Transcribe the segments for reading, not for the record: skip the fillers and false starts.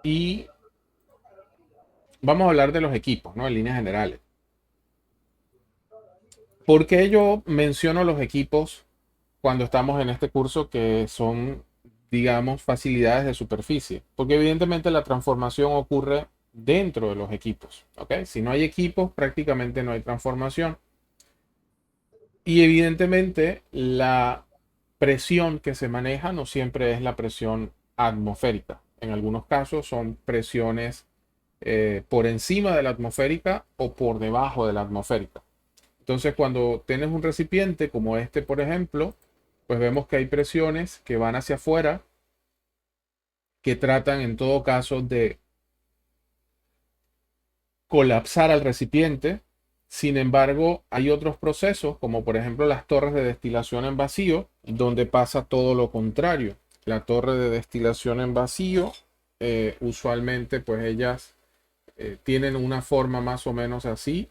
Y vamos a hablar de los equipos, ¿no? En líneas generales. ¿Por qué yo menciono los equipos cuando estamos en este curso que son, digamos, facilidades de superficie? Porque evidentemente la transformación ocurre dentro de los equipos, ¿ok? Si no hay equipos, prácticamente no hay transformación. Y evidentemente la presión que se maneja no siempre es la presión atmosférica. En algunos casos son presiones por encima de la atmosférica o por debajo de la atmosférica. Entonces, cuando tienes un recipiente como este, por ejemplo, pues vemos que hay presiones que van hacia afuera, que tratan en todo caso de colapsar al recipiente. Sin embargo, hay otros procesos, como por ejemplo las torres de destilación en vacío, donde pasa todo lo contrario. La torre de destilación en vacío, usualmente, pues ellas tienen una forma más o menos así.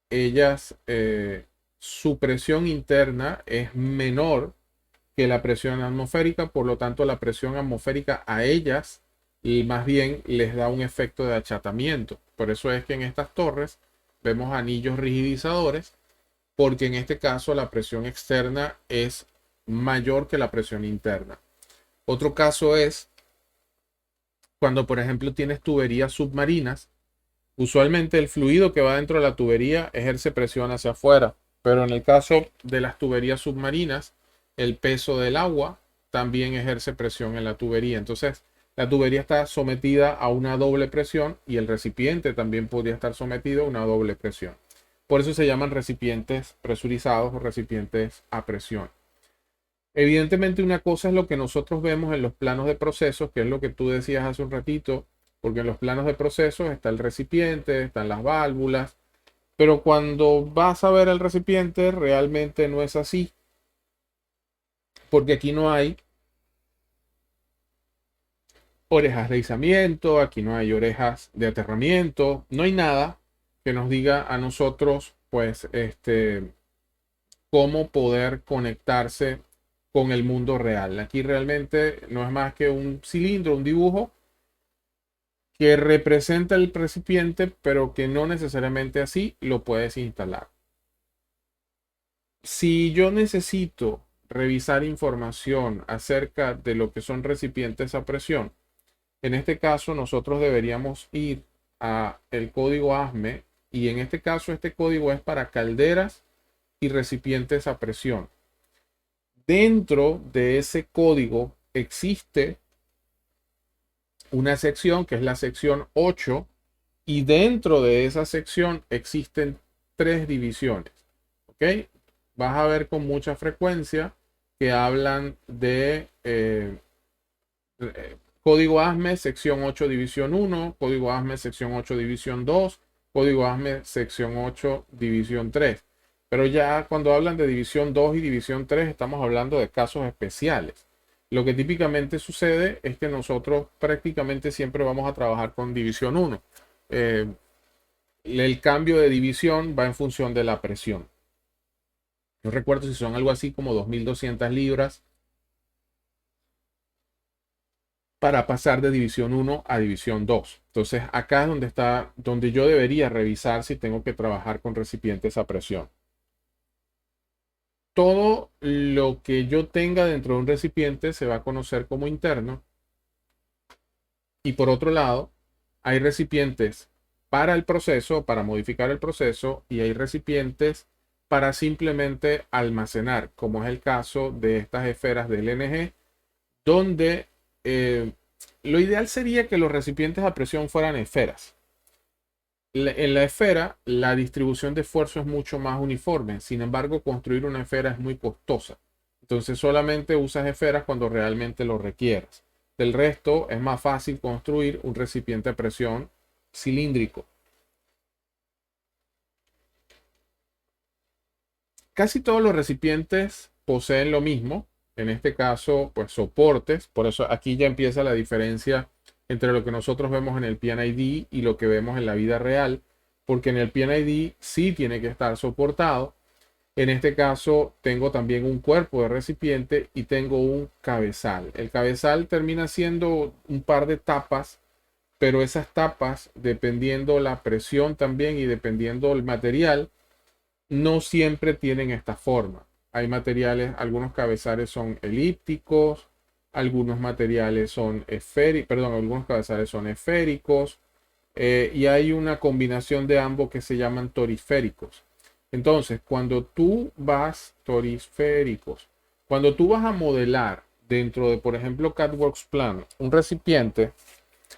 Ellas, su presión interna es menor que la presión atmosférica, por lo tanto la presión atmosférica a ellas y más bien les da un efecto de achatamiento. Por eso es que en estas torres vemos anillos rigidizadores, porque en este caso la presión externa es mayor que la presión interna. Otro caso es cuando, por ejemplo, tienes tuberías submarinas. Usualmente el fluido que va dentro de la tubería ejerce presión hacia afuera, pero en el caso de las tuberías submarinas, el peso del agua también ejerce presión en la tubería. Entonces, la tubería está sometida a una doble presión y el recipiente también podría estar sometido a una doble presión. Por eso se llaman recipientes presurizados o recipientes a presión. Evidentemente una cosa es lo que nosotros vemos en los planos de procesos, que es lo que tú decías hace un ratito, porque en los planos de procesos está el recipiente, están las válvulas, pero cuando vas a ver el recipiente realmente no es así, porque aquí no hay orejas de izamiento, aquí no hay orejas de aterramiento, no hay nada que nos diga a nosotros, pues, cómo poder conectarse con el mundo real. Aquí realmente no es más que un cilindro, un dibujo que representa el recipiente, pero que no necesariamente así lo puedes instalar. Si yo necesito revisar información acerca de lo que son recipientes a presión, en este caso nosotros deberíamos ir a el código ASME y en este caso este código es para calderas y recipientes a presión. Dentro de ese código existe una sección que es la sección 8 y dentro de esa sección existen tres divisiones. ¿Ok? Vas a ver con mucha frecuencia que hablan de código ASME sección 8 división 1, código ASME sección 8 división 2, código ASME sección 8 división 3. Pero ya cuando hablan de división 2 y división 3 estamos hablando de casos especiales. Lo que típicamente sucede es que nosotros prácticamente siempre vamos a trabajar con división 1. Eh, el cambio de división va en función de la presión. No recuerdo si son algo así como 2.200 libras para pasar de división 1 a división 2. Entonces, acá es donde está, donde yo debería revisar si tengo que trabajar con recipientes a presión. Todo lo que yo tenga dentro de un recipiente se va a conocer como interno. Y por otro lado, hay recipientes para el proceso, para modificar el proceso, y hay recipientes para simplemente almacenar, como es el caso de estas esferas del LNG, donde eh, lo ideal sería que los recipientes a presión fueran esferas. En la esfera, la distribución de esfuerzo es mucho más uniforme. Sin embargo, construir una esfera es muy costosa. Entonces, solamente usas esferas cuando realmente lo requieras. Del resto, es más fácil construir un recipiente a presión cilíndrico. Casi todos los recipientes poseen lo mismo. En este caso, pues soportes. Por eso aquí ya empieza la diferencia entre lo que nosotros vemos en el PNID y lo que vemos en la vida real. Porque en el PNID sí tiene que estar soportado. En este caso tengo también un cuerpo de recipiente y tengo un cabezal. El cabezal termina siendo un par de tapas, pero esas tapas, dependiendo la presión también y dependiendo el material, no siempre tienen esta forma. Hay materiales, algunos cabezales son elípticos, algunos materiales son esféricos, perdón, algunos cabezales son esféricos, y hay una combinación de ambos que se llaman toriféricos. Entonces, cuando tú vas a modelar dentro de, por ejemplo, CADWorks Plan, un recipiente,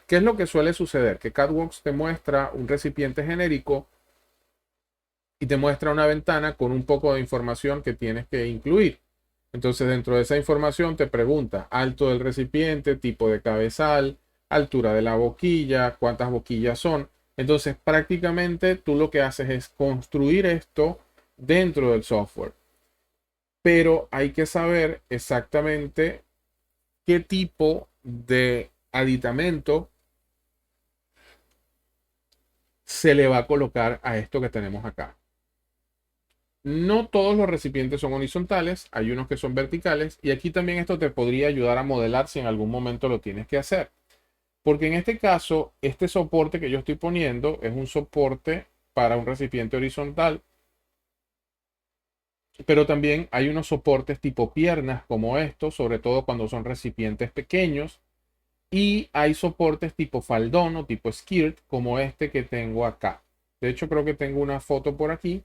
¿qué es lo que suele suceder? Que CADWorks te muestra un recipiente genérico y te muestra una ventana con un poco de información que tienes que incluir. Entonces, dentro de esa información te pregunta alto del recipiente, tipo de cabezal, altura de la boquilla, cuántas boquillas son. Entonces, prácticamente tú lo que haces es construir esto dentro del software. Pero hay que saber exactamente qué tipo de aditamento se le va a colocar a esto que tenemos acá. No todos los recipientes son horizontales, hay unos que son verticales y aquí también esto te podría ayudar a modelar si en algún momento lo tienes que hacer. Porque en este caso, este soporte que yo estoy poniendo es un soporte para un recipiente horizontal, pero también hay unos soportes tipo piernas como estos, sobre todo cuando son recipientes pequeños, y hay soportes tipo faldón o tipo skirt como este que tengo acá. De hecho, creo que tengo una foto por aquí.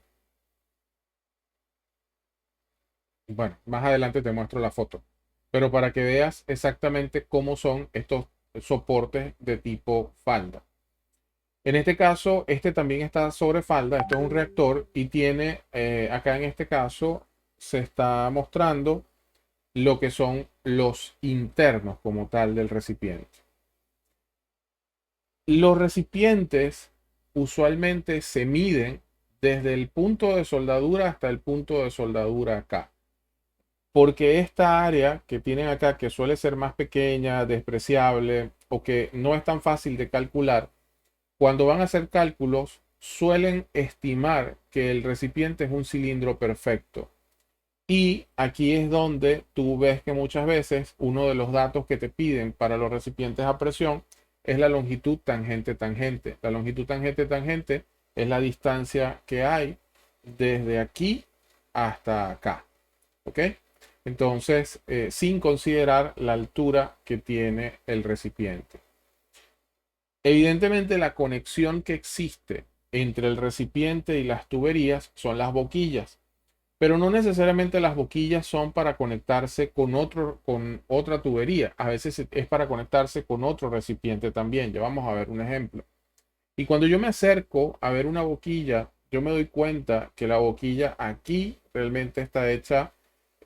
Bueno, más adelante te muestro la foto, pero para que veas exactamente cómo son estos soportes de tipo falda. En este caso, este también está sobre falda, esto es un reactor y tiene, acá en este caso, se está mostrando lo que son los internos como tal del recipiente. Los recipientes usualmente se miden desde el punto de soldadura hasta el punto de soldadura acá. Porque esta área que tienen acá, que suele ser más pequeña, despreciable o que no es tan fácil de calcular, cuando van a hacer cálculos suelen estimar que el recipiente es un cilindro perfecto. Y aquí es donde tú ves que muchas veces uno de los datos que te piden para los recipientes a presión es la longitud tangente-tangente. La longitud tangente-tangente es la distancia que hay desde aquí hasta acá. ¿Ok? Entonces, sin considerar la altura que tiene el recipiente. Evidentemente, la conexión que existe entre el recipiente y las tuberías son las boquillas, pero no necesariamente las boquillas son para conectarse con otra tubería. A veces es para conectarse con otro recipiente también. Ya vamos a ver un ejemplo. Y cuando yo me acerco a ver una boquilla, yo me doy cuenta que la boquilla aquí realmente está hecha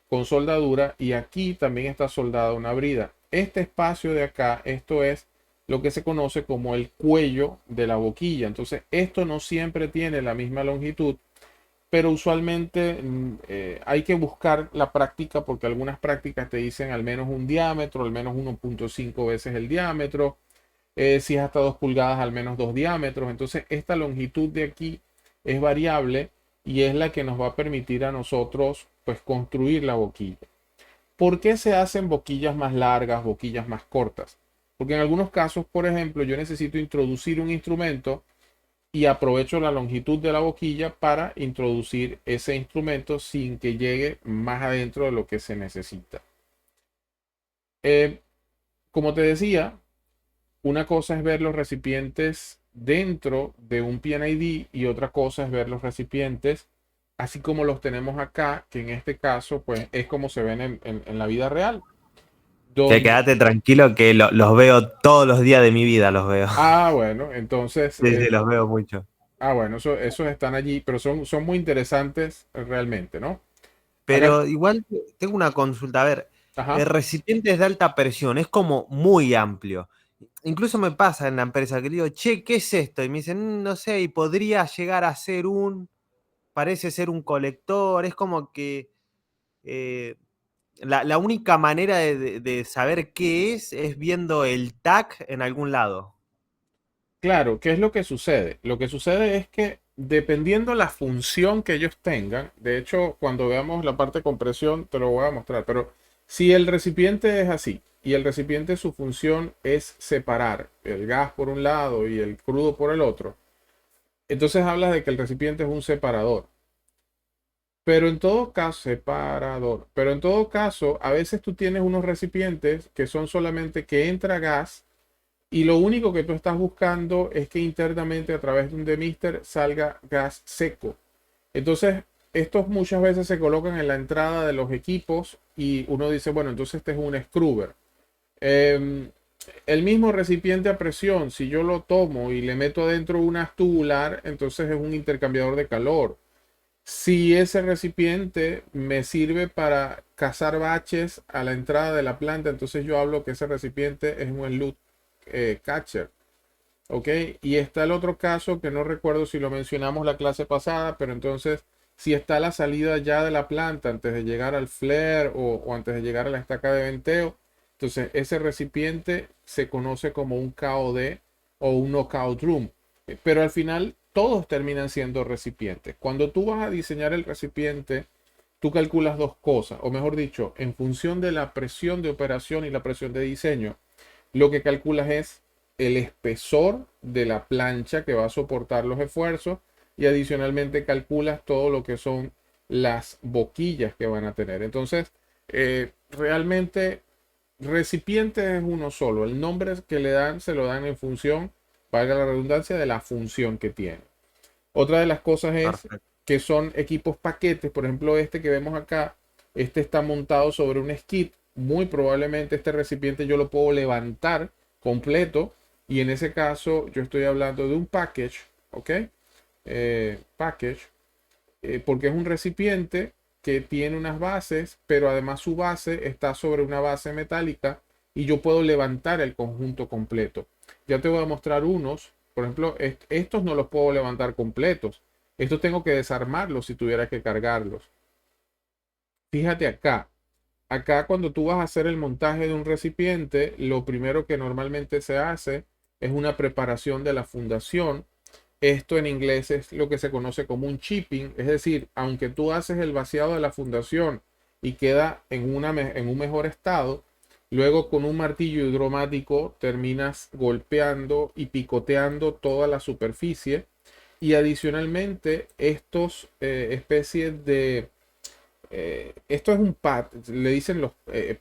con soldadura y aquí también está soldada una brida. Este espacio de acá, esto es lo que se conoce como el cuello de la boquilla. Entonces, esto no siempre tiene la misma longitud, pero usualmente hay que buscar la práctica porque algunas prácticas te dicen al menos un diámetro, al menos 1.5 veces el diámetro, si es hasta 2 pulgadas, al menos 2 diámetros. Entonces, esta longitud de aquí es variable y es la que nos va a permitir a nosotros pues construir la boquilla. ¿Por qué se hacen boquillas más largas, boquillas más cortas? Porque en algunos casos, por ejemplo, yo necesito introducir un instrumento y aprovecho la longitud de la boquilla para introducir ese instrumento sin que llegue más adentro de lo que se necesita. Eh, Como te decía, una cosa es ver los recipientes dentro de un PNID y otra cosa es ver los recipientes así como los tenemos acá, que en este caso pues es como se ven en la vida real. Que Donde, quédate tranquilo que los veo todos los días de mi vida, los veo. bueno, entonces, Sí, sí, los veo mucho. bueno, esos están allí, pero son muy interesantes realmente, ¿no? Acá, Pero igual tengo una consulta. A ver, ajá, recipientes de alta presión es como muy amplio. Incluso me pasa en la empresa que le digo, che, ¿qué es esto? Y me dicen, no sé, y podría llegar a ser parece ser un colector. Es como que eh, la única manera de saber qué es viendo el tag en algún lado. claro, ¿qué es lo que sucede? Lo que sucede es que dependiendo la función que ellos tengan, de hecho, cuando veamos la parte de compresión, te lo voy a mostrar, pero si el recipiente es así y el recipiente su función es separar el gas por un lado y el crudo por el otro, entonces hablas de que el recipiente es un separador. Pero en todo caso, separador. Pero en todo caso, a veces tú tienes unos recipientes que son solamente que entra gas y lo único que tú estás buscando es que internamente a través de un demister salga gas seco. Entonces, estos muchas veces se colocan en la entrada de los equipos y uno dice, bueno, entonces este es un scrubber. Eh, el mismo recipiente a presión, si yo lo tomo y le meto adentro una tubular, entonces es un intercambiador de calor. Si ese recipiente me sirve para cazar baches a la entrada de la planta, entonces yo hablo que ese recipiente es un elute catcher. ¿Ok? Y está el otro caso que no recuerdo si lo mencionamos la clase pasada, pero entonces si está la salida ya de la planta antes de llegar al flare o antes de llegar a la estaca de venteo, entonces ese recipiente se conoce como un KOD o un knockout room. Pero al final todos terminan siendo recipientes. Cuando tú vas a diseñar el recipiente, tú calculas dos cosas, o mejor dicho, en función de la presión de operación y la presión de diseño, lo que calculas es el espesor de la plancha que va a soportar los esfuerzos y adicionalmente calculas todo lo que son las boquillas que van a tener. Entonces, realmente recipiente es uno solo. El nombre que le dan se lo dan en función, valga la redundancia, de la función que tiene. Otra de las cosas es Perfecto. que son equipos paquetes. Por ejemplo, este que vemos acá, este está montado sobre un skid. Muy probablemente este recipiente yo lo puedo levantar completo. Y en ese caso yo estoy hablando de un package, ¿ok? Package, porque es un recipiente que tiene unas bases, pero además su base está sobre una base metálica y yo puedo levantar el conjunto completo. Ya te voy a mostrar unos. Por ejemplo, estos no los puedo levantar completos. Estos tengo que desarmarlos si tuviera que cargarlos. Fíjate acá. Acá cuando tú vas a hacer el montaje de un recipiente, lo primero que normalmente se hace es una preparación de la fundación. Esto en inglés es lo que se conoce como un chipping, es decir, aunque tú haces el vaciado de la fundación y queda en un mejor estado, luego con un martillo hidromático terminas golpeando y picoteando toda la superficie y adicionalmente estos especies de esto es un pad, le dicen los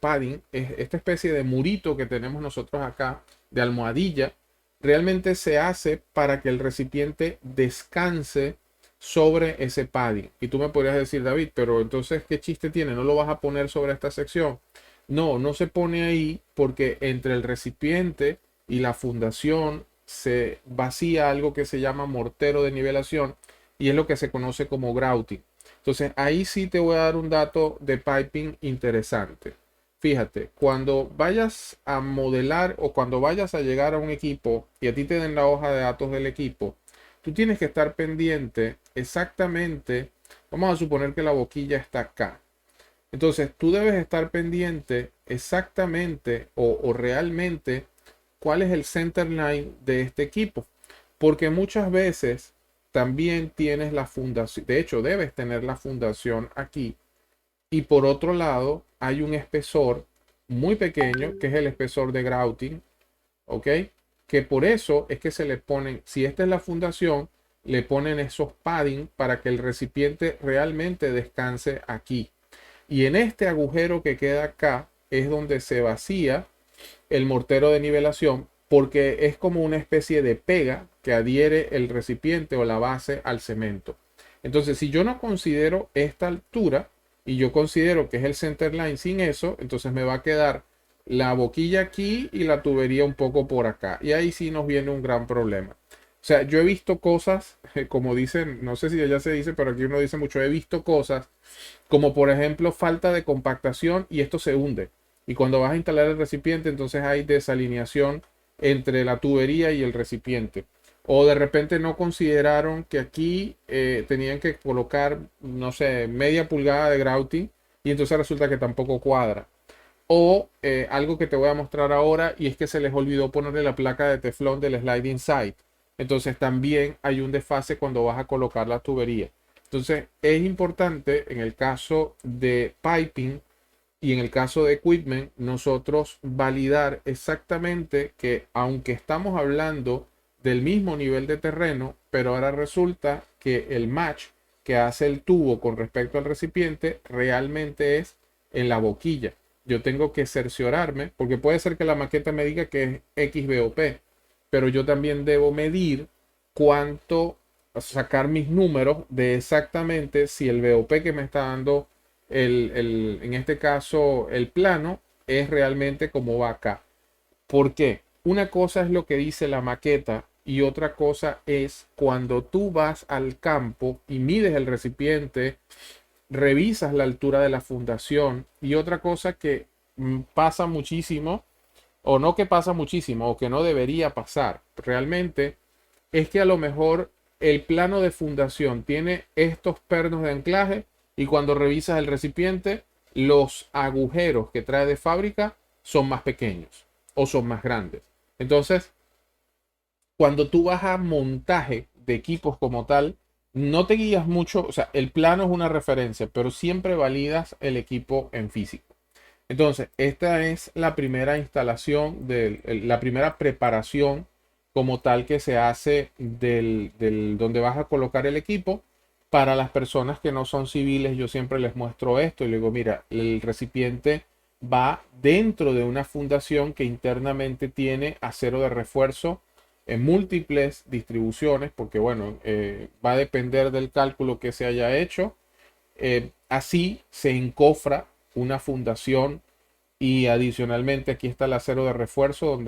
padding, es esta especie de murito que tenemos nosotros acá, de almohadilla, realmente se hace para que el recipiente descanse sobre ese padding. Y tú me podrías decir, David, pero entonces, ¿qué chiste tiene? ¿No lo vas a poner sobre esta sección? No, no se pone ahí porque entre el recipiente y la fundación se vacía algo que se llama mortero de nivelación y es lo que se conoce como grouting. Entonces, ahí sí te voy a dar un dato de piping interesante. Fíjate, cuando vayas a modelar o cuando vayas a llegar a un equipo y a ti te den la hoja de datos del equipo, tú tienes que estar pendiente exactamente, vamos a suponer que la boquilla está acá. Entonces, tú debes estar pendiente exactamente o realmente cuál es el center line de este equipo. Porque muchas veces también tienes la fundación, de hecho debes tener la fundación aquí. Y por otro lado, hay un espesor muy pequeño, que es el espesor de grouting, ¿ok? Que por eso es que se le ponen, si esta es la fundación, le ponen esos padding para que el recipiente realmente descanse aquí. Y en este agujero que queda acá es donde se vacía el mortero de nivelación porque es como una especie de pega que adhiere el recipiente o la base al cemento. Entonces, si yo no considero esta altura y yo considero que es el center line sin eso, entonces me va a quedar la boquilla aquí y la tubería un poco por acá. Y ahí sí nos viene un gran problema. O sea, yo he visto cosas, como dicen, no sé si allá se dice, pero aquí uno dice mucho, he visto cosas como por ejemplo falta de compactación y esto se hunde. Y cuando vas a instalar el recipiente, entonces hay desalineación entre la tubería y el recipiente. O de repente no consideraron que aquí tenían que colocar, no sé, media pulgada de grouting y entonces resulta que tampoco cuadra. O algo que te voy a mostrar ahora y es que se les olvidó ponerle la placa de teflón del sliding side. entonces también hay un desfase cuando vas a colocar la tubería. Entonces es importante en el caso de piping y en el caso de equipment, nosotros validar exactamente que aunque estamos hablando del mismo nivel de terreno, pero ahora resulta que el match que hace el tubo con respecto al recipiente realmente es en la boquilla. Yo tengo que cerciorarme, porque puede ser que la maqueta me diga que es XBOP, pero yo también debo medir cuánto, sacar mis números de exactamente si el BOP que me está dando en este caso el plano es realmente como va acá. ¿Por qué? Una cosa es lo que dice la maqueta y otra cosa es cuando tú vas al campo y mides el recipiente, revisas la altura de la fundación y otra cosa que pasa muchísimo, o no que pasa muchísimo, o que no debería pasar realmente, es que a lo mejor el plano de fundación tiene estos pernos de anclaje y cuando revisas el recipiente, los agujeros que trae de fábrica son más pequeños o son más grandes. Entonces, cuando tú vas a montaje de equipos como tal, no te guías mucho, o sea, el plano es una referencia, pero siempre validas el equipo en físico. Entonces, esta es la primera instalación, la primera preparación como tal que se hace del donde vas a colocar el equipo. Para las personas que no son civiles, yo siempre les muestro esto y le digo, mira, el recipiente va dentro de una fundación que internamente tiene acero de refuerzo en múltiples distribuciones, porque bueno, va a depender del cálculo que se haya hecho. Así se encofra una fundación y adicionalmente aquí está el acero de refuerzo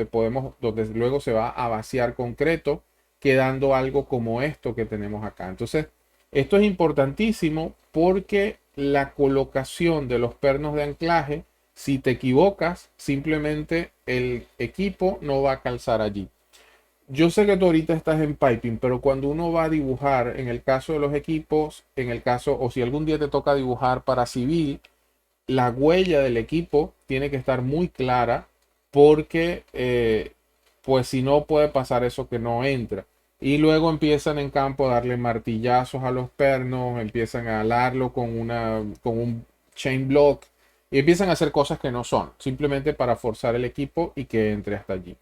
donde luego se va a vaciar concreto, quedando algo como esto que tenemos acá. Entonces, esto es importantísimo porque la colocación de los pernos de anclaje, si te equivocas, simplemente el equipo no va a calzar allí. Yo sé que tú ahorita estás en piping, pero cuando uno va a dibujar, en el caso de los equipos, en el caso, o si algún día te toca dibujar para civil, la huella del equipo tiene que estar muy clara porque pues si no puede pasar eso que no entra. Y luego empiezan en campo a darle martillazos a los pernos, empiezan a alarlo con un chain block y empiezan a hacer cosas que no son, simplemente para forzar el equipo y que entre hasta allí.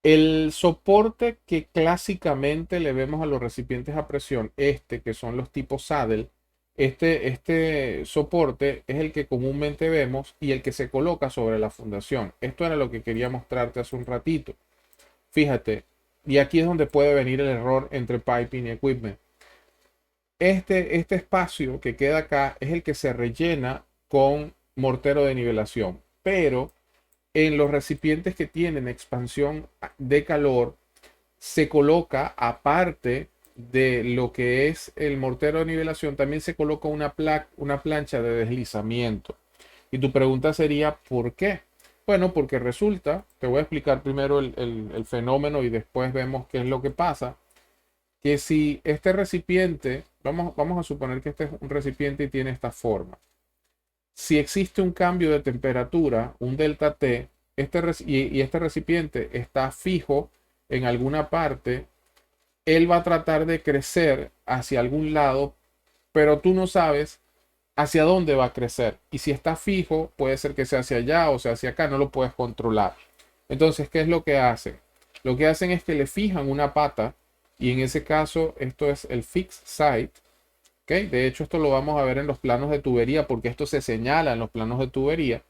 El soporte que clásicamente le vemos a los recipientes a presión, que son los tipos saddle, este soporte es el que comúnmente vemos y el que se coloca sobre la fundación. Esto era lo que quería mostrarte hace un ratito. Fíjate, y aquí es donde puede venir el error entre piping y equipment. Este espacio que queda acá es el que se rellena con mortero de nivelación, pero en los recipientes que tienen expansión de calor se coloca, aparte de lo que es el mortero de nivelación, también se coloca una plancha de deslizamiento. Y tu pregunta sería, ¿por qué? Bueno, porque resulta, te voy a explicar primero el fenómeno y después vemos qué es lo que pasa, que si este recipiente, vamos a suponer que este es un recipiente y tiene esta forma. Si existe un cambio de temperatura, un delta T, y este recipiente está fijo en alguna parte, él va a tratar de crecer hacia algún lado, pero tú no sabes hacia dónde va a crecer. Y si está fijo, puede ser que sea hacia allá o sea hacia acá, no lo puedes controlar. Entonces, ¿qué es lo que hacen? Lo que hacen es que le fijan una pata y en ese caso esto es el fixed site. ¿Okay? De hecho, esto lo vamos a ver en los planos de tubería porque esto se señala en los planos de tubería.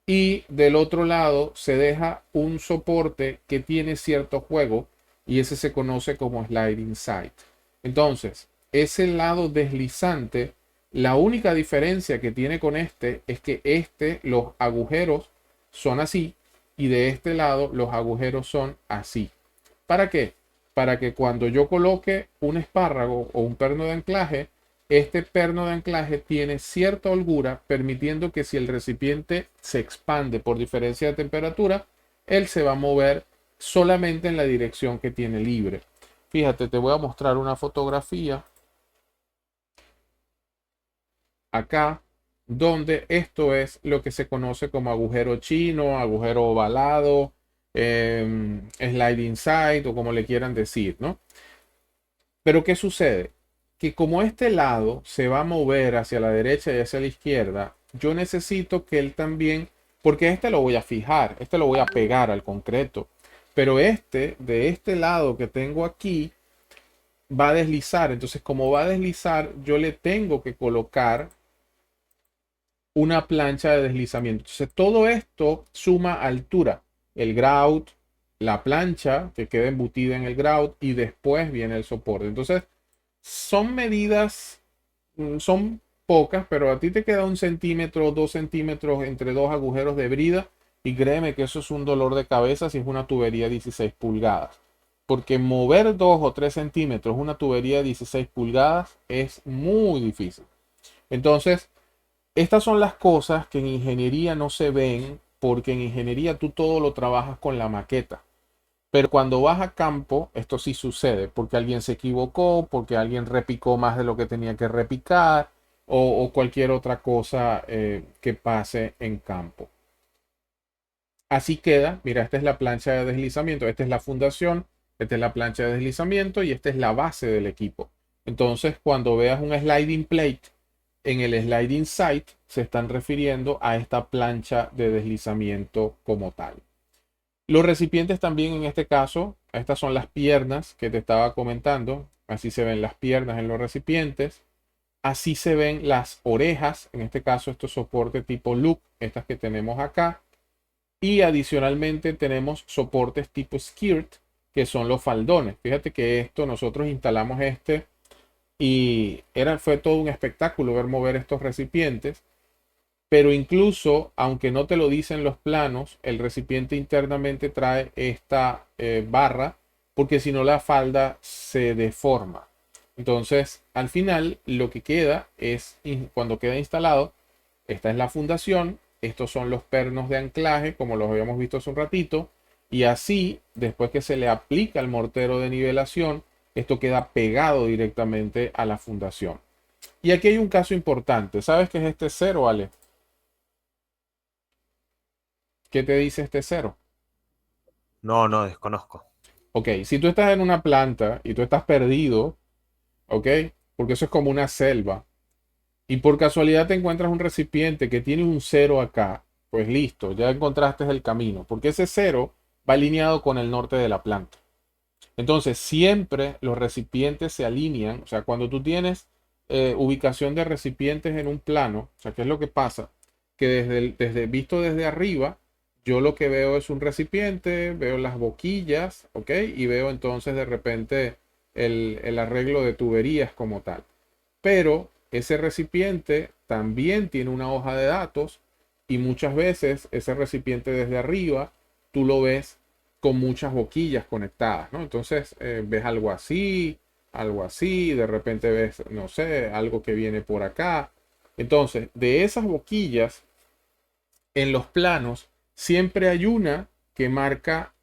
Y del otro lado se deja un soporte que tiene cierto juego y ese se conoce como sliding site. Entonces, ese lado deslizante, la única diferencia que tiene con este es que los agujeros son así y de este lado los agujeros son así. ¿Para qué? Para que cuando yo coloque un espárrago o un perno de anclaje, este perno de anclaje tiene cierta holgura, permitiendo que si el recipiente se expande por diferencia de temperatura, él se va a mover solamente en la dirección que tiene libre. Fíjate, te voy a mostrar una fotografía acá, donde esto es lo que se conoce como agujero chino, agujero ovalado. sliding side o como le quieran decir, ¿no? Pero ¿qué sucede? Que como este lado se va a mover hacia la derecha y hacia la izquierda, yo necesito que él también, porque este lo voy a fijar, este lo voy a pegar al concreto, pero este, de este lado que tengo aquí, va a deslizar. Entonces, como va a deslizar, yo le tengo que colocar una plancha de deslizamiento. Entonces, todo esto suma altura. El grout, la plancha que queda embutida en el grout y después viene el soporte. Entonces, son medidas, son pocas, pero a ti te queda 1 centímetro, 2 centímetros entre dos agujeros de brida y créeme que eso es un dolor de cabeza si es una tubería 16 pulgadas. Porque mover 2 o 3 centímetros una tubería de 16 pulgadas es muy difícil. Entonces, estas son las cosas que en ingeniería no se ven porque en ingeniería tú todo lo trabajas con la maqueta. Pero cuando vas a campo, esto sí sucede porque alguien se equivocó, porque alguien repicó más de lo que tenía que repicar o cualquier otra cosa que pase en campo. Así queda, mira, esta es la plancha de deslizamiento, esta es la fundación, esta es la plancha de deslizamiento y esta es la base del equipo. Entonces, cuando veas un sliding plate en el sliding site, se están refiriendo a esta plancha de deslizamiento como tal. Los recipientes también en este caso, estas son las piernas que te estaba comentando. Así se ven las piernas en los recipientes. Así se ven las orejas. En este caso, esto es soporte tipo loop, estas que tenemos acá. Y adicionalmente tenemos soportes tipo skirt, que son los faldones. Fíjate que esto, nosotros instalamos este y fue todo un espectáculo ver mover estos recipientes. Pero incluso, aunque no te lo dicen los planos, el recipiente internamente trae esta barra, porque si no la falda se deforma. Entonces, al final, lo que queda es, cuando queda instalado, esta es la fundación, estos son los pernos de anclaje, como los habíamos visto hace un ratito, y así, después que se le aplica el mortero de nivelación, esto queda pegado directamente a la fundación. Y aquí hay un caso importante. ¿Sabes qué es este cero, Ale? ¿Qué te dice este cero? No, no, desconozco. Ok, si tú estás en una planta y tú estás perdido, ok, porque eso es como una selva, y por casualidad te encuentras un recipiente que tiene un cero acá, pues listo, ya encontraste el camino, porque ese cero va alineado con el norte de la planta. Entonces, siempre los recipientes se alinean, o sea, cuando tú tienes ubicación de recipientes en un plano, o sea, ¿qué es lo que pasa? Que visto desde arriba, yo lo que veo es un recipiente, veo las boquillas, ¿ok? Y veo entonces de repente el arreglo de tuberías como tal. Pero ese recipiente también tiene una hoja de datos y muchas veces ese recipiente desde arriba, tú lo ves con muchas boquillas conectadas, ¿no? Entonces ves algo así, de repente ves, no sé, algo que viene por acá. Entonces, de esas boquillas, en los planos, siempre hay una que marca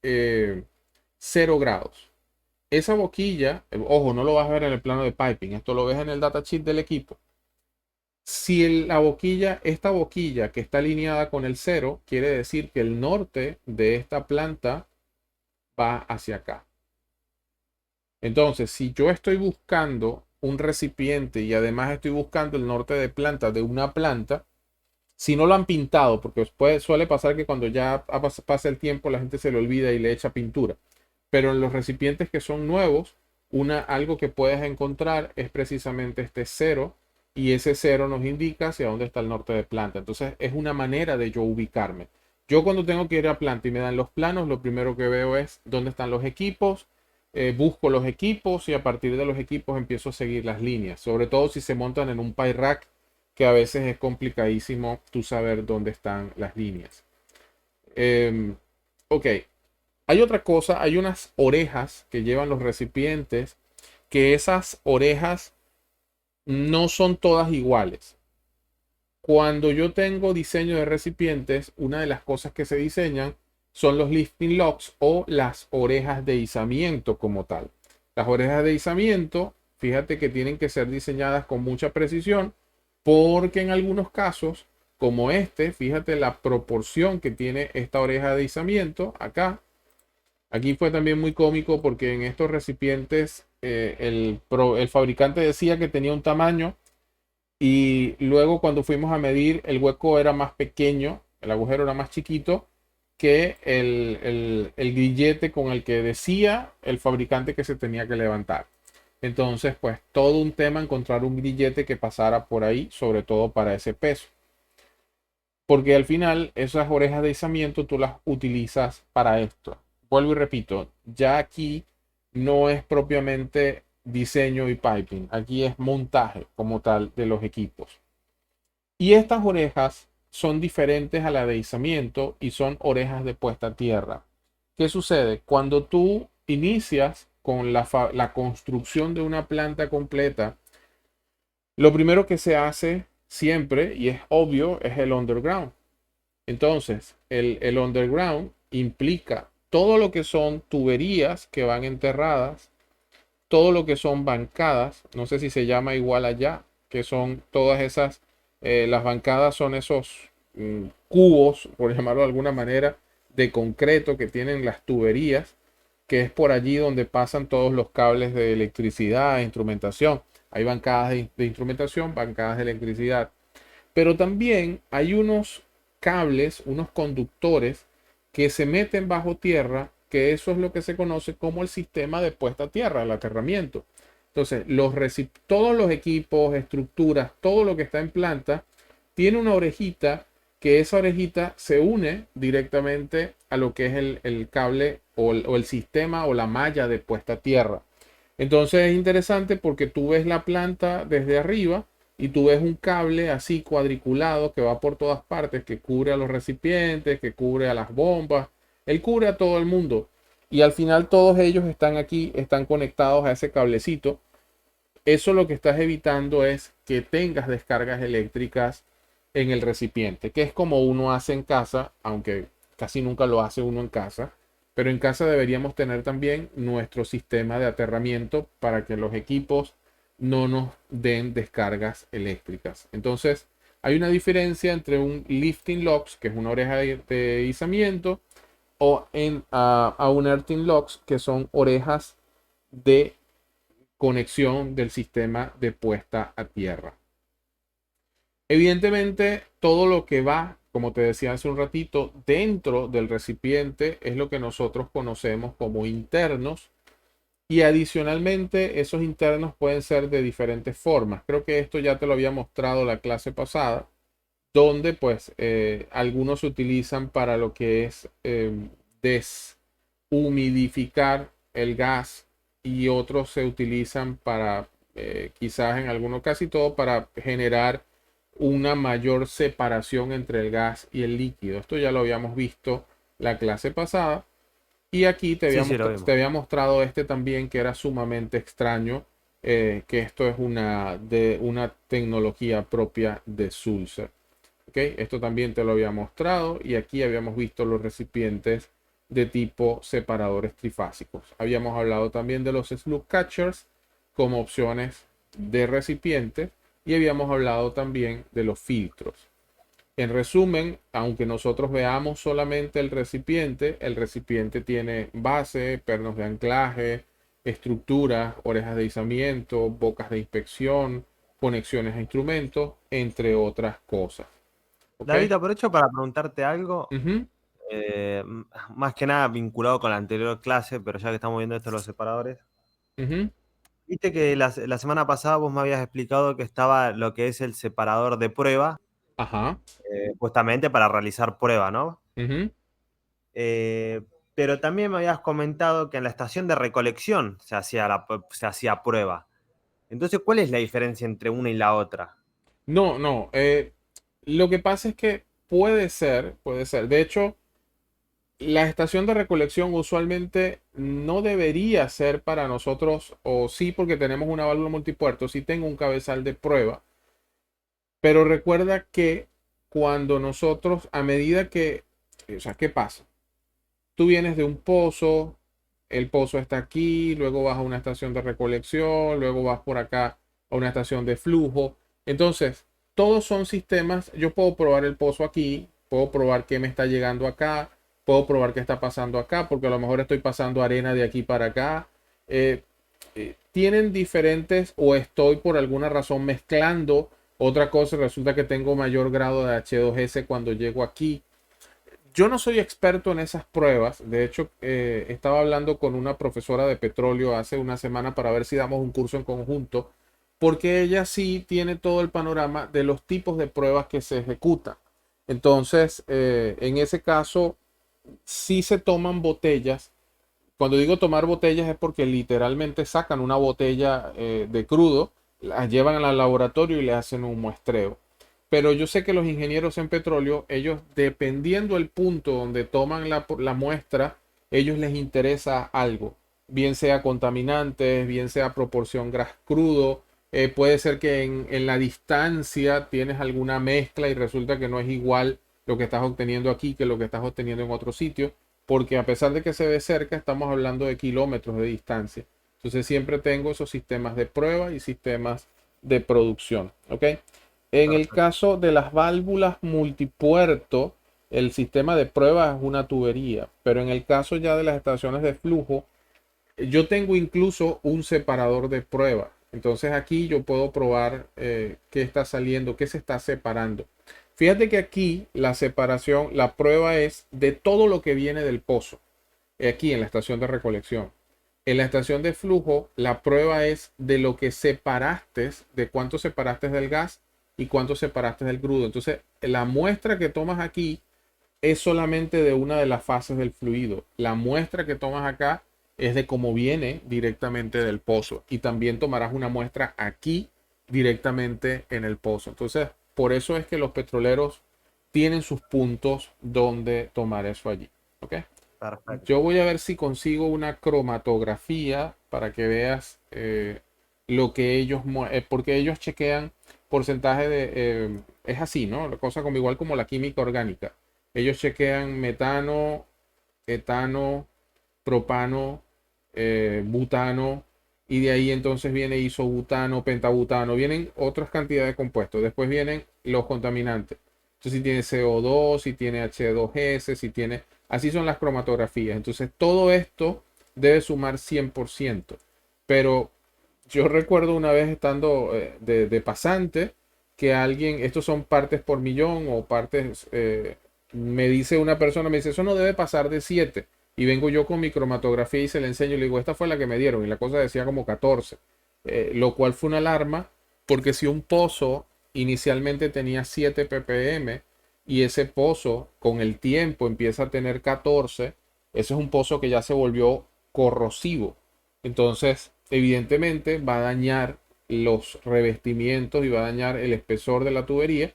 eh, 0 grados. Esa boquilla, ojo, no lo vas a ver en el plano de piping, esto lo ves en el datasheet del equipo. Si la boquilla, esta boquilla que está alineada con el cero, quiere decir que el norte de esta planta va hacia acá. Entonces, si yo estoy buscando un recipiente y además estoy buscando el norte de planta de una planta, si no lo han pintado, porque suele pasar que cuando ya pasa el tiempo la gente se le olvida y le echa pintura. Pero en los recipientes que son nuevos, algo que puedes encontrar es precisamente este cero y ese cero nos indica hacia dónde está el norte de planta. Entonces es una manera de yo ubicarme. Yo cuando tengo que ir a planta y me dan los planos, lo primero que veo es dónde están los equipos, busco los equipos y a partir de los equipos empiezo a seguir las líneas, sobre todo si se montan en un pie rack, que a veces es complicadísimo tú saber dónde están las líneas. Ok, hay otra cosa, hay unas orejas que llevan los recipientes, que esas orejas no son todas iguales. Cuando yo tengo diseño de recipientes, una de las cosas que se diseñan son los lifting locks o las orejas de izamiento como tal. Las orejas de izamiento, fíjate que tienen que ser diseñadas con mucha precisión porque en algunos casos como este. Fíjate la proporción que tiene esta oreja de izamiento acá. Aquí fue también muy cómico porque en estos recipientes el fabricante decía que tenía un tamaño y luego cuando fuimos a medir el hueco era más pequeño, el agujero era más chiquito que el grillete con el que decía el fabricante que se tenía que levantar. Entonces, pues todo un tema encontrar un grillete que pasara por ahí, sobre todo para ese peso. Porque al final esas orejas de izamiento tú las utilizas para esto. Vuelvo y repito, ya aquí no es propiamente diseño y piping, aquí es montaje como tal de los equipos. Y estas orejas son diferentes a la de izamiento y son orejas de puesta a tierra. ¿Qué sucede? Cuando tú inicias con la construcción de una planta completa, lo primero que se hace siempre, y es obvio, es el underground. Entonces, el underground implica todo lo que son tuberías que van enterradas, todo lo que son bancadas, no sé si se llama igual allá, que son todas esas, las bancadas son esos cubos, por llamarlo de alguna manera, de concreto que tienen las tuberías, que es por allí donde pasan todos los cables de electricidad, e instrumentación. Hay bancadas de instrumentación, bancadas de electricidad. Pero también hay unos cables, unos conductores que se meten bajo tierra, que eso es lo que se conoce como el sistema de puesta a tierra, el aterramiento. Entonces, todos los equipos, estructuras, todo lo que está en planta, tiene una orejita que esa orejita se une directamente a lo que es el cable o el sistema o la malla de puesta a tierra. Entonces es interesante porque tú ves la planta desde arriba y tú ves un cable así cuadriculado que va por todas partes, que cubre a los recipientes, que cubre a las bombas, él cubre a todo el mundo. Y al final todos ellos están aquí, están conectados a ese cablecito. Eso lo que estás evitando es que tengas descargas eléctricas en el recipiente, que es como uno hace en casa, aunque casi nunca lo hace uno en casa. Pero en casa deberíamos tener también nuestro sistema de aterramiento para que los equipos no nos den descargas eléctricas. Entonces, hay una diferencia entre un lifting locks, que es una oreja de izamiento, o a un earthing locks, que son orejas de conexión del sistema de puesta a tierra. Evidentemente, todo lo que va, como te decía hace un ratito, dentro del recipiente es lo que nosotros conocemos como internos. Y adicionalmente, esos internos pueden ser de diferentes formas. Creo que esto ya te lo había mostrado la clase pasada, donde pues algunos se utilizan para lo que es deshumidificar el gas y otros se utilizan para quizás en algunos, casi todo, para generar una mayor separación entre el gas y el líquido. Esto ya lo habíamos visto la clase pasada. Y aquí Sí, sí, lo vimos. te había mostrado este también que era sumamente extraño, que esto es una tecnología propia de Sulzer. ¿Okay? Esto también te lo había mostrado y aquí habíamos visto los recipientes de tipo separadores trifásicos. Habíamos hablado también de los slug catchers como opciones de recipiente y habíamos hablado también de los filtros. En resumen, aunque nosotros veamos solamente el recipiente tiene base, pernos de anclaje, estructuras, orejas de izamiento, bocas de inspección, conexiones a instrumentos, entre otras cosas. ¿Ok? David, aprovecho para preguntarte algo, Ujú, más que nada vinculado con la anterior clase, pero ya que estamos viendo esto de los separadores. ujú. Viste que la semana pasada vos me habías explicado que estaba lo que es el separador de prueba, Ajá. justamente para realizar prueba, ¿no? Ujú. Eh, pero también me habías comentado que en la estación de recolección se hacía prueba. Entonces, ¿cuál es la diferencia entre una y la otra? No, no. Lo que pasa es que puede ser, puede ser. De hecho, la estación de recolección usualmente no debería ser para nosotros, o sí porque tenemos una válvula multipuerto, sí tengo un cabezal de prueba, pero recuerda que cuando nosotros, a medida que, o sea, ¿qué pasa? Tú vienes de un pozo, el pozo está aquí, luego vas a una estación de recolección, luego vas por acá a una estación de flujo. Entonces, todos son sistemas. Yo puedo probar el pozo aquí, puedo probar qué me está llegando acá, puedo probar qué está pasando acá, porque a lo mejor estoy pasando arena de aquí para acá. Eh, Tienen diferentes, o estoy por alguna razón mezclando otra cosa, resulta que tengo mayor grado de H2S cuando llego aquí. Yo no soy experto en esas pruebas. De hecho, estaba hablando con una profesora de petróleo hace una semana para ver si damos un curso en conjunto, porque ella sí tiene todo el panorama de los tipos de pruebas que se ejecutan. Entonces, en ese caso, sí se toman botellas. Cuando digo tomar botellas es porque literalmente sacan una botella de crudo, la llevan al laboratorio y le hacen un muestreo. Pero yo sé que los ingenieros en petróleo, ellos dependiendo el punto donde toman la muestra, ellos les interesa algo, bien sea contaminantes, bien sea proporción gas crudo, puede ser que en la distancia tienes alguna mezcla y resulta que no es igual lo que estás obteniendo aquí que lo que estás obteniendo en otro sitio, porque a pesar de que se ve cerca, estamos hablando de kilómetros de distancia. Entonces siempre tengo esos sistemas de prueba y sistemas de producción, ¿ok? En el Perfecto. caso de las válvulas multipuerto, el sistema de prueba es una tubería, pero en el caso ya de las estaciones de flujo, yo tengo incluso un separador de prueba. Entonces aquí yo puedo probar qué está saliendo, qué se está separando. Fíjate que aquí la separación, la prueba es de todo lo que viene del pozo, aquí en la estación de recolección. En la estación de flujo, la prueba es de lo que separaste, de cuánto separaste del gas y cuánto separaste del crudo. Entonces, la muestra que tomas aquí es solamente de una de las fases del fluido. La muestra que tomas acá es de cómo viene directamente del pozo. Y también tomarás una muestra aquí directamente en el pozo. Entonces, por eso es que los petroleros tienen sus puntos donde tomar eso allí. ¿Ok? Yo Perfecto. voy a ver si consigo una cromatografía para que veas lo que ellos, porque ellos chequean porcentaje de, es así, ¿no? La cosa como igual como la química orgánica. Ellos chequean metano, etano, propano, butano, y de ahí entonces viene isobutano, pentabutano, vienen otras cantidades de compuestos. Después vienen los contaminantes. Entonces, si tiene CO2, si tiene H2S, si tiene... Así son las cromatografías. Entonces, todo esto debe sumar 100%. Pero yo recuerdo una vez estando de pasante que alguien, estos son partes por millón o partes, me dice una persona, me dice, eso no debe pasar de 7. Y vengo yo con mi cromatografía y se le enseño y le digo, esta fue la que me dieron. Y la cosa decía como 14. Lo cual fue una alarma porque si un pozo inicialmente tenía 7 ppm y ese pozo con el tiempo empieza a tener 14, ese es un pozo que ya se volvió corrosivo. Entonces, evidentemente va a dañar los revestimientos y va a dañar el espesor de la tubería.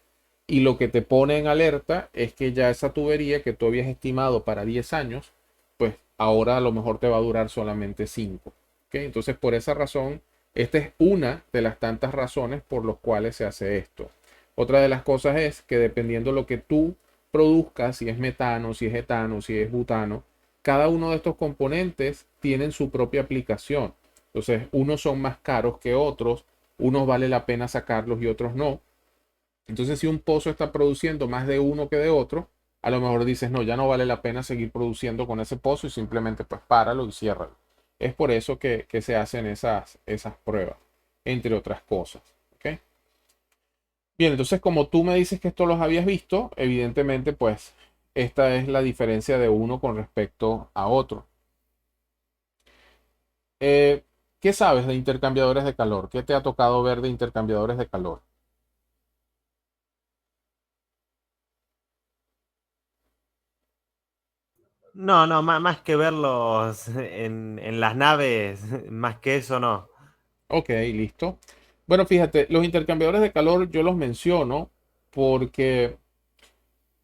Y lo que te pone en alerta es que ya esa tubería que tú habías estimado para 10 años, pues ahora a lo mejor te va a durar solamente 5. ¿Ok? Entonces, por esa razón, esta es una de las tantas razones por las cuales se hace esto. Otra de las cosas es que dependiendo de lo que tú produzcas, si es metano, si es etano, si es butano, cada uno de estos componentes tienen su propia aplicación. Entonces, unos son más caros que otros, unos vale la pena sacarlos y otros no. Entonces, si un pozo está produciendo más de uno que de otro, a lo mejor dices, no, ya no vale la pena seguir produciendo con ese pozo y simplemente pues páralo y ciérralo. Es por eso que se hacen esas pruebas, entre otras cosas. ¿Ok? Bien, entonces como tú me dices que esto los habías visto, evidentemente pues esta es la diferencia de uno con respecto a otro. Eh, ¿Qué sabes de intercambiadores de calor? ¿Qué te ha tocado ver de intercambiadores de calor? No, no, más, que verlos en las naves, más que eso no. Ok, listo. Bueno, fíjate, los intercambiadores de calor yo los menciono porque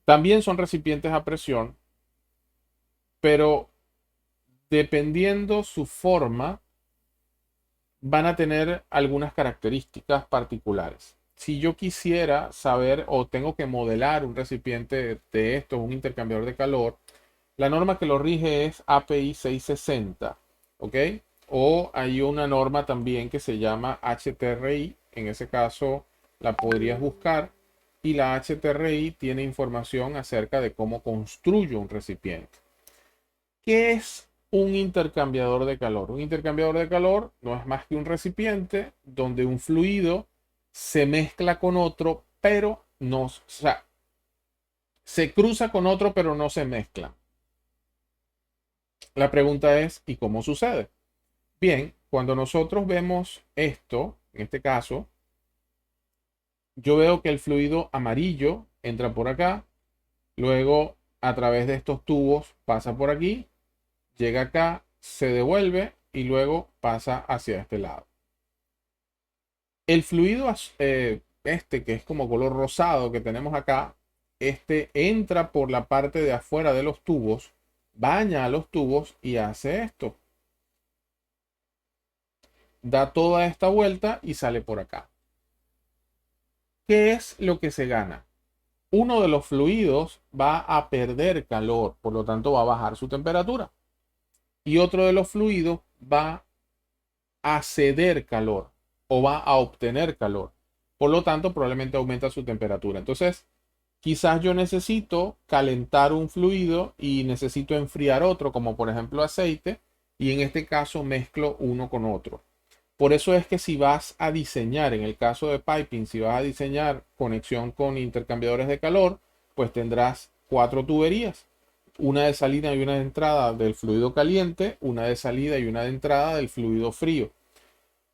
también son recipientes a presión, pero dependiendo su forma, van a tener algunas características particulares. Si yo quisiera saber o tengo que modelar un recipiente de estos, un intercambiador de calor, la norma que lo rige es API 660, ¿ok? O hay una norma también que se llama HTRI, en ese caso la podrías buscar y la HTRI tiene información acerca de cómo construyo un recipiente. ¿Qué es un intercambiador de calor? Un intercambiador de calor no es más que un recipiente donde un fluido se mezcla con otro, pero no, o sea, se cruza con otro, pero no se mezcla. La pregunta es, ¿y cómo sucede? Bien, cuando nosotros vemos esto, en este caso, yo veo que el fluido amarillo entra por acá, luego a través de estos tubos pasa por aquí, llega acá, se devuelve y luego pasa hacia este lado. El fluido este que es como color rosado que tenemos acá, este entra por la parte de afuera de los tubos, baña a los tubos y hace esto. Da toda esta vuelta y sale por acá. ¿Qué es lo que se gana? Uno de los fluidos va a perder calor, por lo tanto va a bajar su temperatura. Y otro de los fluidos va a ceder calor o va a obtener calor. Por lo tanto, probablemente aumenta su temperatura. Entonces, quizás yo necesito calentar un fluido y necesito enfriar otro, como por ejemplo aceite, y en este caso mezclo uno con otro. Por eso es que si vas a diseñar, en el caso de piping, si vas a diseñar conexión con intercambiadores de calor, pues tendrás 4 tuberías. Una de salida y una de entrada del fluido caliente, una de salida y una de entrada del fluido frío.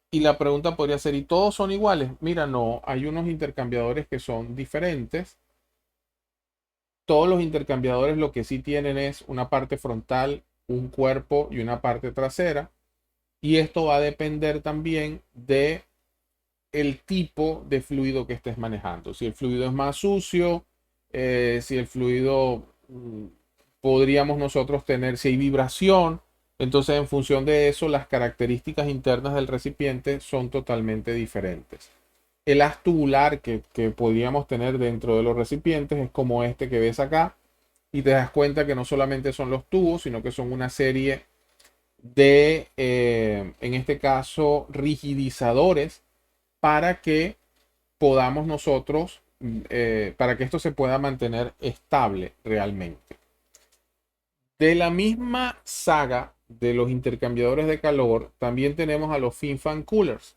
Y la pregunta podría ser, ¿y todos son iguales? Mira, no, hay unos intercambiadores que son diferentes. Todos los intercambiadores lo que sí tienen es una parte frontal, un cuerpo y una parte trasera. Y esto va a depender también de el tipo de fluido que estés manejando. Si el fluido es más sucio, si el fluido podríamos nosotros tener, si hay vibración, entonces en función de eso las características internas del recipiente son totalmente diferentes. El haz tubular que podríamos tener dentro de los recipientes es como este que ves acá y te das cuenta que no solamente son los tubos, sino que son una serie de, en este caso, rigidizadores para que podamos nosotros, para que esto se pueda mantener estable realmente. De la misma saga de los intercambiadores de calor, también tenemos a los FinFan Coolers,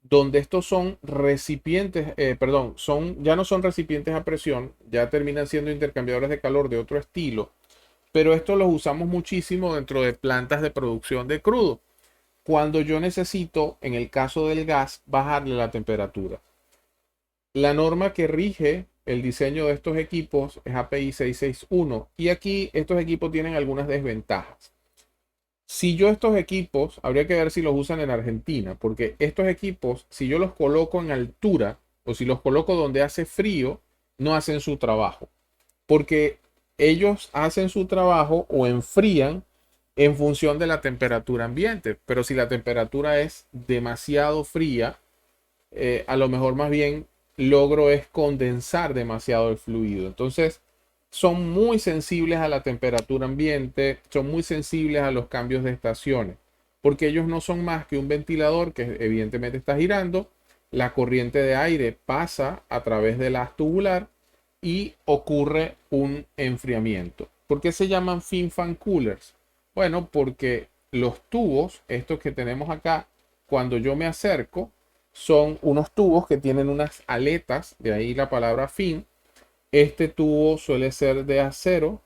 donde estos son recipientes, perdón, ya no son recipientes a presión, ya terminan siendo intercambiadores de calor de otro estilo, pero esto los usamos muchísimo dentro de plantas de producción de crudo. Cuando yo necesito, en el caso del gas, bajarle la temperatura. La norma que rige el diseño de estos equipos es API 661 y aquí estos equipos tienen algunas desventajas. Si yo estos equipos, habría que ver si los usan en Argentina, porque estos equipos, si yo los coloco en altura o si los coloco donde hace frío, no hacen su trabajo, porque ellos hacen su trabajo o enfrían en función de la temperatura ambiente, pero si la temperatura es demasiado fría, a lo mejor más bien logro es condensar demasiado el fluido. Entonces, son muy sensibles a la temperatura ambiente, son muy sensibles a los cambios de estaciones, porque ellos no son más que un ventilador que evidentemente está girando, la corriente de aire pasa a través del haz tubular y ocurre un enfriamiento. ¿Por qué se llaman FinFan Coolers? Bueno, porque los tubos, estos que tenemos acá, cuando yo me acerco, son unos tubos que tienen unas aletas, de ahí la palabra fin. Este tubo suele ser de acero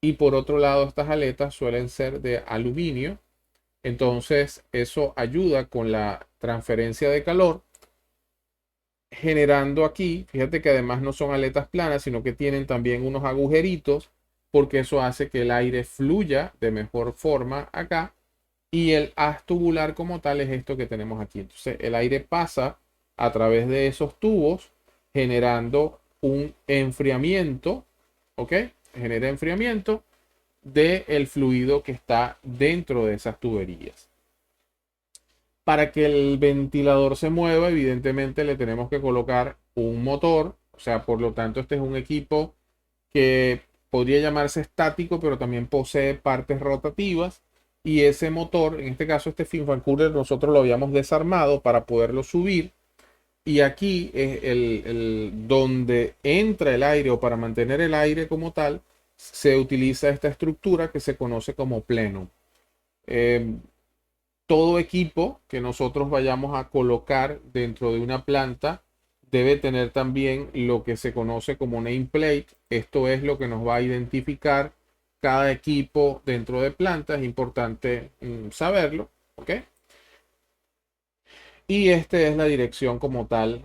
y por otro lado estas aletas suelen ser de aluminio. Entonces eso ayuda con la transferencia de calor, generando aquí, fíjate que además no son aletas planas, sino que tienen también unos agujeritos, porque eso hace que el aire fluya de mejor forma acá. Y el haz tubular como tal es esto que tenemos aquí. Entonces el aire pasa a través de esos tubos generando un enfriamiento, ¿ok? Genera enfriamiento del fluido que está dentro de esas tuberías. Para que el ventilador se mueva, evidentemente le tenemos que colocar un motor. O sea, por lo tanto, este es un equipo que podría llamarse estático, pero también posee partes rotativas. Y ese motor, en este caso este FinFan Cooler, nosotros lo habíamos desarmado para poderlo subir. Y aquí es donde entra el aire o para mantener el aire como tal, se utiliza esta estructura que se conoce como plenum. Eh, Todo equipo que nosotros vayamos a colocar dentro de una planta debe tener también lo que se conoce como nameplate. Esto es lo que nos va a identificar cada equipo dentro de planta. Es importante saberlo, ¿ok? Y esta es la dirección como tal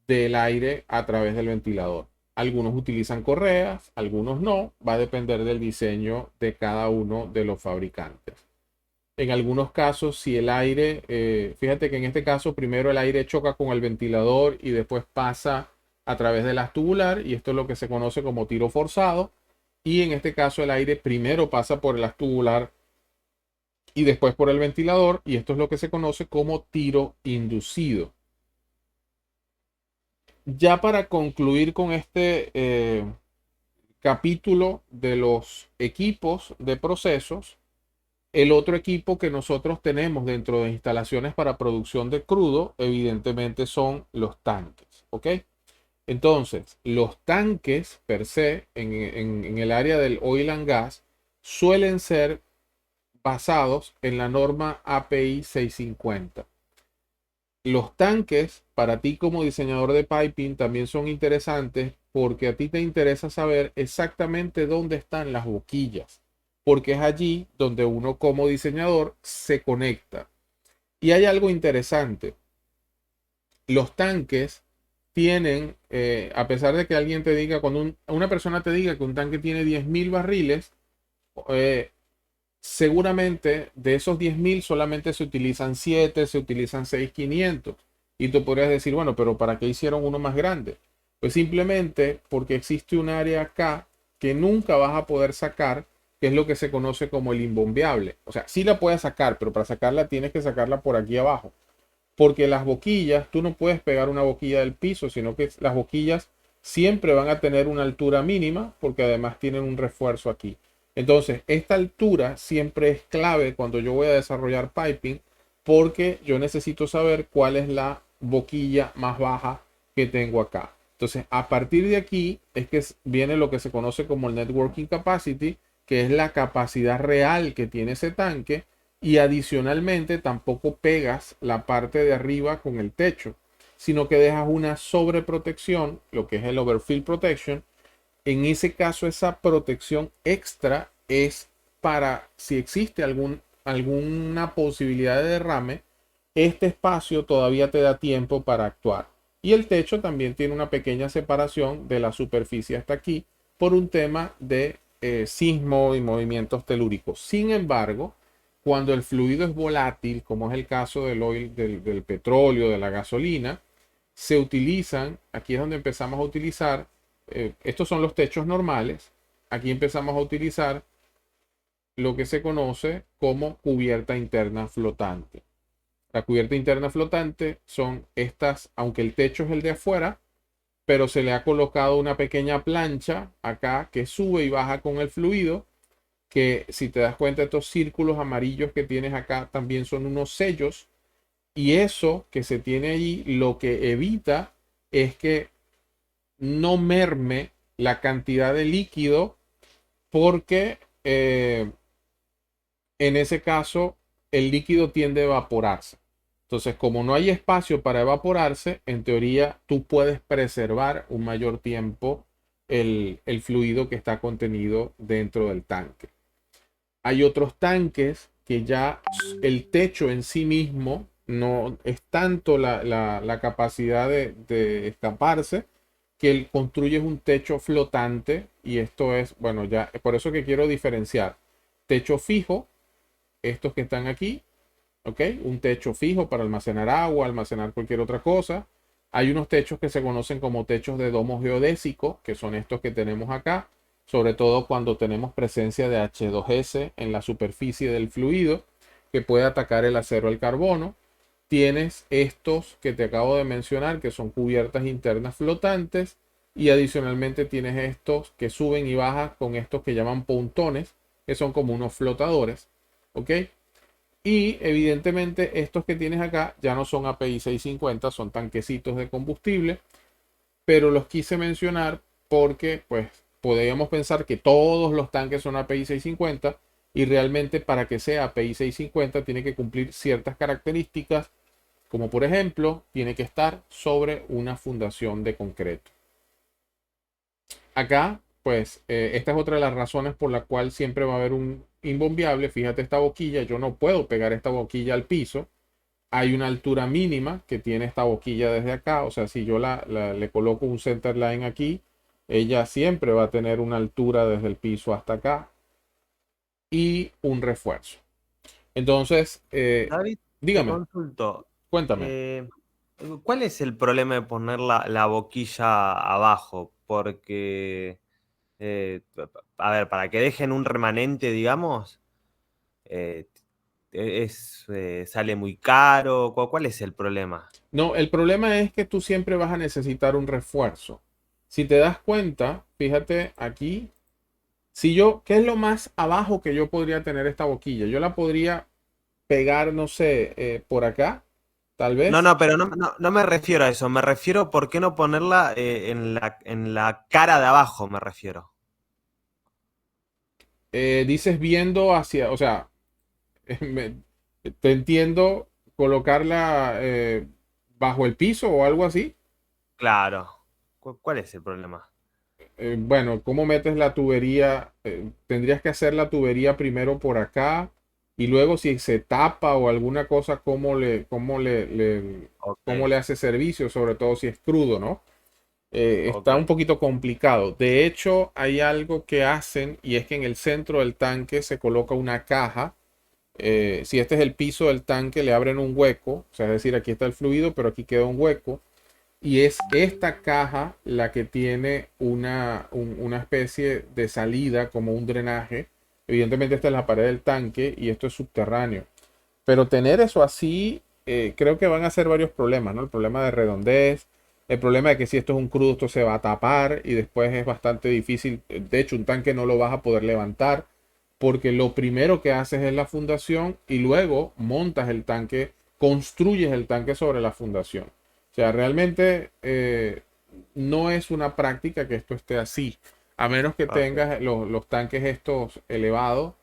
del aire a través del ventilador. Algunos utilizan correas, algunos no. Va a depender del diseño de cada uno de los fabricantes. En algunos casos, si el aire, fíjate que en este caso primero el aire choca con el ventilador y después pasa a través de las tubular, y esto es lo que se conoce como tiro forzado. Y en este caso el aire primero pasa por el tubular y después por el ventilador, y esto es lo que se conoce como tiro inducido. Ya para concluir con este capítulo de los equipos de procesos, el otro equipo que nosotros tenemos dentro de instalaciones para producción de crudo, evidentemente son los tanques, ¿ok? Entonces, los tanques per se en el área del oil and gas suelen ser basados en la norma API 650. Los tanques para ti como diseñador de piping también son interesantes porque a ti te interesa saber exactamente dónde están las boquillas, porque es allí donde uno como diseñador se conecta. Y hay algo interesante. Los tanques tienen, a pesar de que alguien te diga, cuando una persona te diga que un tanque tiene 10.000 barriles, eh, seguramente de esos 10.000 solamente se utilizan 7, se utilizan 6.500. Y tú podrías decir, bueno, pero ¿para qué hicieron uno más grande? Pues simplemente porque existe un área acá que nunca vas a poder sacar, que es lo que se conoce como el imbombeable. O sea, sí la puedes sacar, pero para sacarla tienes que sacarla por aquí abajo. Porque las boquillas, tú no puedes pegar una boquilla del piso, sino que las boquillas siempre van a tener una altura mínima, porque además tienen un refuerzo aquí. Entonces, esta altura siempre es clave cuando yo voy a desarrollar piping, porque yo necesito saber cuál es la boquilla más baja que tengo acá. Entonces, a partir de aquí es que viene lo que se conoce como el networking capacity, que es la capacidad real que tiene ese tanque, y adicionalmente tampoco pegas la parte de arriba con el techo, sino que dejas una sobreprotección, lo que es el overfill protection. En ese caso, esa protección extra es para si existe alguna posibilidad de derrame, este espacio todavía te da tiempo para actuar. Y el techo también tiene una pequeña separación de la superficie hasta aquí por un tema de sismo y movimientos telúricos. Sin embargo, cuando el fluido es volátil, como es el caso del oil, del petróleo, de la gasolina, se utilizan, aquí es donde empezamos a utilizar, estos son los techos normales, aquí empezamos a utilizar lo que se conoce como cubierta interna flotante. La cubierta interna flotante son estas, aunque el techo es el de afuera, pero se le ha colocado una pequeña plancha acá que sube y baja con el fluido, que si te das cuenta, estos círculos amarillos que tienes acá también son unos sellos, y eso que se tiene allí lo que evita es que no merme la cantidad de líquido, porque en ese caso el líquido tiende a evaporarse. Entonces, como no hay espacio para evaporarse, en teoría tú puedes preservar un mayor tiempo el fluido que está contenido dentro del tanque. Hay otros tanques que ya el techo en sí mismo no es tanto la capacidad de escaparse, que él construye un techo flotante, y esto es, bueno, ya por eso que quiero diferenciar techo fijo, estos que están aquí, ¿ok? Un techo fijo para almacenar agua, almacenar cualquier otra cosa. Hay unos techos que se conocen como techos de domo geodésico, que son estos que tenemos acá, sobre todo cuando tenemos presencia de H2S en la superficie del fluido, que puede atacar el acero o el carbono. Tienes estos que te acabo de mencionar, que son cubiertas internas flotantes, y adicionalmente tienes estos que suben y bajan con estos que llaman pontones, que son como unos flotadores, ¿ok? Y evidentemente estos que tienes acá ya no son API 650, son tanquecitos de combustible, pero los quise mencionar porque pues podríamos pensar que todos los tanques son API 650 y realmente para que sea API 650 tiene que cumplir ciertas características, como por ejemplo tiene que estar sobre una fundación de concreto. Acá pues esta es otra de las razones por la cual siempre va a haber un imbombiable. Fíjate esta boquilla, yo no puedo pegar esta boquilla al piso. Hay una altura mínima que tiene esta boquilla desde acá. O sea, si yo le coloco un center line aquí, ella siempre va a tener una altura desde el piso hasta acá y un refuerzo. Entonces, David, te dígame, consulto. cuéntame. eh, ¿Cuál es el problema de poner la boquilla abajo? Porque, a ver, para que dejen un remanente, digamos, eh, sale muy caro. ¿Cuál es el problema? No, el problema es que tú siempre vas a necesitar un refuerzo. Si te das cuenta, fíjate aquí, si yo, ¿qué es lo más abajo que yo podría tener esta boquilla? Yo la podría pegar, no sé, por acá, tal No, vez. no, pero no me refiero a eso. Me refiero, ¿por qué no ponerla en la cara de abajo? Me refiero. Dices viendo hacia, o sea, me- te entiendo colocarla bajo el piso o algo así. Claro. ¿Cuál es el problema? Bueno, ¿cómo metes la tubería? Tendrías que hacer la tubería primero por acá y luego si se tapa o alguna cosa, cómo Ok, le hace servicio? Sobre todo si es crudo, ¿no? ok, Está un poquito complicado. De hecho, hay algo que hacen y es que en el centro del tanque se coloca una caja. Si este es el piso del tanque, le abren un hueco, o sea, es decir, aquí está el fluido, pero aquí queda un hueco. Y es esta caja la que tiene una especie de salida como un drenaje. Evidentemente esta es la pared del tanque y esto es subterráneo. Pero tener eso así, creo que van a ser varios problemas, ¿no? El problema de redondez, el problema de que si esto es un crudo, esto se va a tapar y después es bastante difícil. De hecho, un tanque no lo vas a poder levantar porque lo primero que haces es la fundación y luego montas el tanque, construyes el tanque sobre la fundación. O sea, realmente no es una práctica que esto esté así, a menos que perfecto. tengas los tanques estos elevados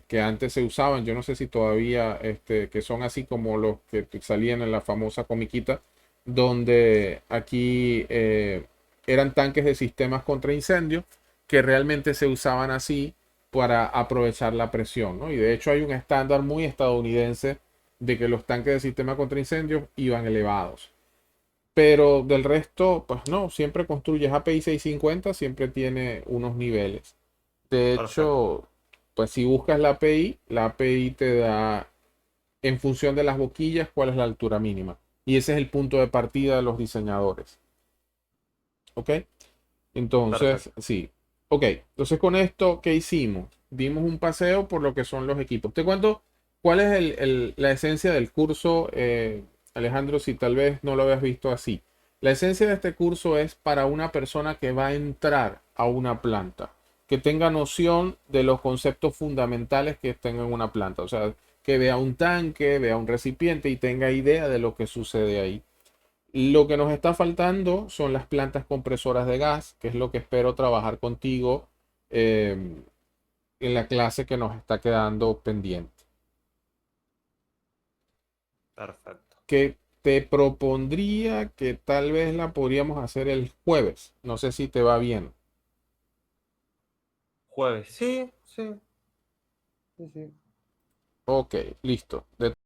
que antes se usaban, yo no sé si todavía, que son así como los que salían en la famosa comiquita, donde aquí eran tanques de sistemas contra incendios que realmente se usaban así para aprovechar la presión, ¿no? Y de hecho hay un estándar muy estadounidense de que los tanques de sistema contra incendios iban elevados. Pero del resto, pues no, siempre construyes API 650, siempre tiene unos niveles. De Perfecto. hecho, pues si buscas la API te da en función de las boquillas cuál es la altura mínima. Y ese es el punto de partida de los diseñadores. ¿Ok? Entonces, Perfecto. sí. Ok, entonces con esto, ¿qué hicimos? Dimos un paseo por lo que son los equipos. Te cuento cuál es la esencia del curso, Alejandro, si tal vez no lo habías visto así. La esencia de este curso es para una persona que va a entrar a una planta, que tenga noción de los conceptos fundamentales que estén en una planta. O sea, que vea un tanque, vea un recipiente y tenga idea de lo que sucede ahí. Lo que nos está faltando son las plantas compresoras de gas, que es lo que espero trabajar contigo eh, en la clase que nos está quedando pendiente. Perfecto. Que te propondría que tal vez la podríamos hacer el jueves. No sé si te va bien. Jueves. Sí, sí, sí, sí. Ok, listo. De